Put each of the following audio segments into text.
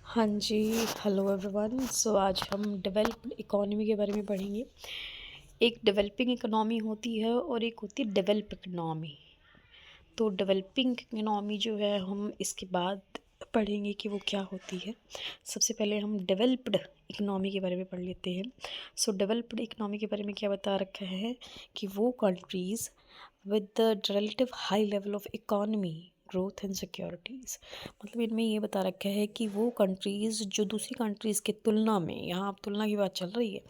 हाँ जी, hello everyone. सो आज हम डेवलप्ड इकोनॉमी के बारे में पढ़ेंगे। एक डेवलपिंग इकोनॉमी होती है और एक होती है डेवलप इकोनॉमी। तो डेवलपिंग इकोनॉमी जो है हम इसके बाद पढ़ेंगे कि वो क्या होती है। सबसे पहले हम डेवलप्ड इकोनॉमी के बारे में पढ़ लेते हैं। सो डेवलप्ड इकोनॉमी के बारे में क्या बता रखा है कि वो countries with the relative high level of economy growth and securities. मतलब इनमें ये बता रखा है कि वो कंट्रीज़ जो दूसरी कंट्रीज़ की तुलना में, यहाँ अब तुलना की बात चल रही है,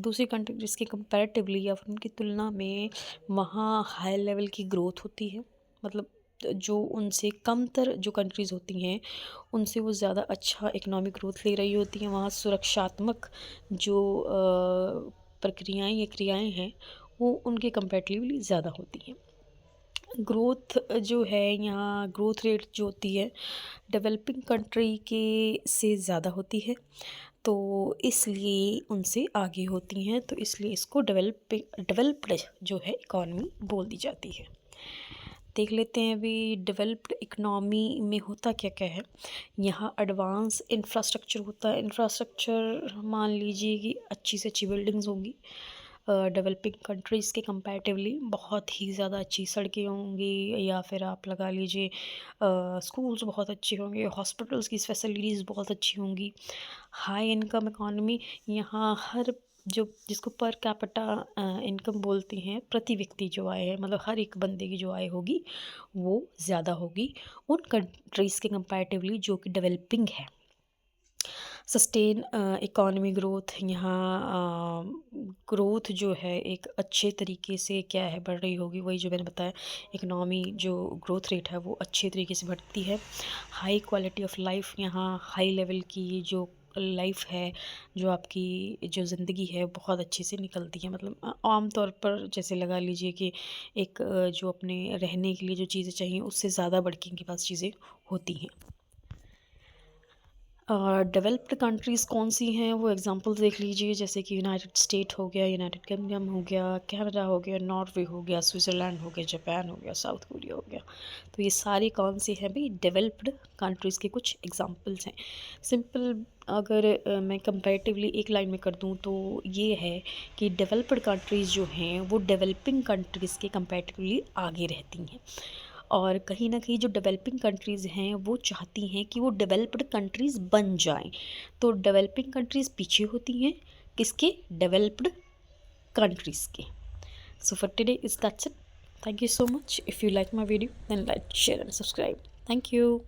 दूसरी कंट्रीज़ के कंपैरेटिवली या फिर उनकी तुलना में वहाँ हाई लेवल की ग्रोथ होती है। मतलब जो उनसे कमतर जो कंट्रीज़ होती हैं उनसे वो ज़्यादा अच्छा इकोनॉमिक ग्रोथ ले रही होती हैं। वहाँ सुरक्षात्मक जो प्रक्रियाएं या क्रियाएं हैं वो उनके कंपैरेटिवली ज़्यादा होती हैं। ग्रोथ जो है यहाँ ग्रोथ रेट जो होती है डेवलपिंग कंट्री के से ज़्यादा होती है, तो इसलिए उनसे आगे होती हैं, तो इसलिए इसको डेवलप्ड जो है इकॉनमी बोल दी जाती है। देख लेते हैं अभी डेवलप्ड इकनॉमी में होता क्या क्या है। यहाँ एडवांस इंफ्रास्ट्रक्चर होता है। इंफ्रास्ट्रक्चर मान लीजिए कि अच्छी से अच्छी बिल्डिंग्स होंगी। डेवलपिंग कंट्रीज़ के कंपैरेटिवली बहुत ही ज़्यादा अच्छी सड़कें होंगी, या फिर आप लगा लीजिए स्कूल्स बहुत अच्छे होंगे, हॉस्पिटल्स की फैसिलिटीज़ बहुत अच्छी होंगी। हाई इनकम इकॉनमी, यहाँ हर जो जिसको पर कैपिटा इनकम बोलते हैं, प्रति व्यक्ति जो आय है, मतलब हर एक बंदे की जो आय होगी वो ज़्यादा होगी उन कंट्रीज़ के कंपैरेटिवली जो कि डेवलपिंग है। सस्टेन इकॉनमी ग्रोथ, यहाँ ग्रोथ जो है एक अच्छे तरीके से क्या है बढ़ रही होगी, वही जो मैंने बताया इकनॉमी जो ग्रोथ रेट है वो अच्छे तरीके से बढ़ती है। हाई क्वालिटी ऑफ लाइफ, यहाँ हाई लेवल की जो लाइफ है, जो आपकी जो ज़िंदगी है बहुत अच्छे से निकलती है। मतलब आम तौर पर जैसे लगा लीजिए कि एक जो अपने रहने के लिए जो चीज़ें चाहिए उससे ज़्यादा बढ़ के इनके पास चीज़ें होती हैं। डेवलप्ड कंट्रीज़ कौन सी हैं वो एग्जांपल्स देख लीजिए, जैसे कि यूनाइटेड स्टेट हो गया, यूनाइटेड किंगडम हो गया, कनाडा हो गया, नॉर्वे हो गया, स्विट्ज़रलैंड हो गया, जापान हो गया, साउथ कोरिया हो गया। तो ये सारी कौन सी हैं भाई, डेवलप्ड कंट्रीज़ के कुछ एग्जांपल्स हैं। सिंपल अगर मैं कंपैरेटिवली एक लाइन में कर दूं तो ये है कि डेवलप्ड कंट्रीज़ जो हैं वो डेवलपिंग कंट्रीज़ के कंपैरेटिवली आगे रहती हैं, और कहीं ना कहीं जो डेवलपिंग कंट्रीज़ हैं वो चाहती हैं कि वो डेवलप्ड कंट्रीज़ बन जाएं। तो डेवलपिंग कंट्रीज़ पीछे होती हैं किसके, डेवलप्ड कंट्रीज़ के। So for today is that's it. Thank you so much. If you like my video then like share and subscribe. Thank you.